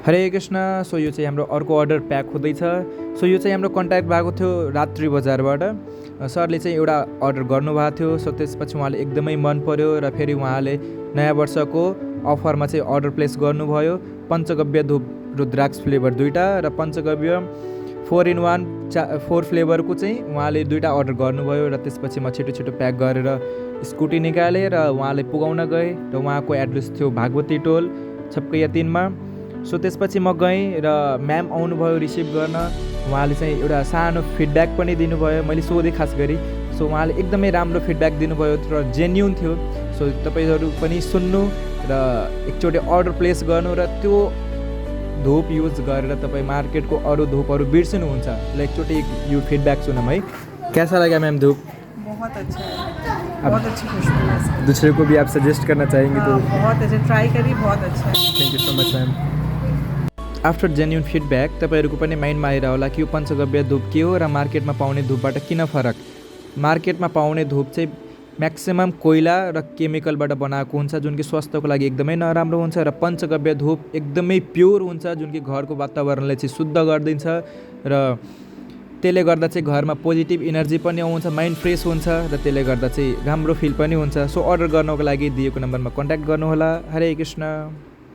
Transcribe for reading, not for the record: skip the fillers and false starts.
हरे कृष्ण। सो यो चाहिँ हाम्रो अर्को अर्डर प्याक हुँदैछ। सो यो चाहिँ हाम्रो कन्ट्याक्ट भएको थियो रात्रि बजारबाट। सरले चाहिँ एउटा अर्डर गर्नुभएको थियो। सो त्यसपछि उहाँले एकदमै मन पर्यो र फेरि उहाँले नयाँ वर्षको अफरमा चाहिँ अर्डर प्लेस गर्नुभयो। पञ्चगव्य धुप रुद्राक्ष फ्लेभर 2टा र पञ्चगव्य 4-in-1 4 फ्लेभरको चाहिँ उहाँले 2टा अर्डर गर्नुभयो र त्यसपछि म छिटो छिटो प्याक गरेर स्कुटी निकालेँ र उहाँले पुगाउन गएँ र उहाँको एड्रेस थियो भागवती टोल छपकैया 3मा। सो त्यसपछि म गएँ र म्याम आउनुभयो रिसिभ गर्न। उहाँले चाहिँ एउटा सानो फिडब्याक पनि दिनुभयो। मैले सोधेँ खास गरी। सो उहाँले एकदमै राम्रो फिडब्याक दिनुभयो र जेन्युन थियो। सो तपाईँहरू पनि सुन्नु र एकचोटि अर्डर प्लेस गर्नु र त्यो धूप युज गरेर तपाईँ मार्केटको अरू धूपहरू बिर्सिनुहुन्छ। ल एकचोटि यो फिडब्याक सुनौँ है। कैसा लगा मैम धूप? बहुत अच्छा है, बहुत अच्छी खुशबू है। दूसरे को भी आप सजेस्ट करना चाहेंगे तो? बहुत अच्छा, ट्राई करिए, बहुत अच्छा है। Thank you so much ma'am. After genuine feedback तपाईँहरूको पनि माइन्डमा आएर होला कि यो पञ्चगव्य धूप के हो र मार्केटमा पाउने धूपबाट किन फरक। मार्केटमा पाउने धूप चाहिँ म्याक्सिमम कोइला र केमिकलबाट बनाएको हुन्छ जुन कि स्वास्थ्यको लागि एकदमै नराम्रो हुन्छ र पञ्चगव्य धूप एकदमै प्योर हुन्छ जुन कि घरको वातावरणलाई चाहिँ शुद्ध गरिदिन्छ र त्यसले गर्दा चाहिँ घरमा पोजिटिभ इनर्जी पनि आउँछ, माइन्ड फ्रेस हुन्छ र त्यसले गर्दा चाहिँ राम्रो फिल पनि हुन्छ। सो अर्डर गर्नको लागि दिएको नम्बरमा कन्ट्याक्ट गर्नुहोला। हरे कृष्ण।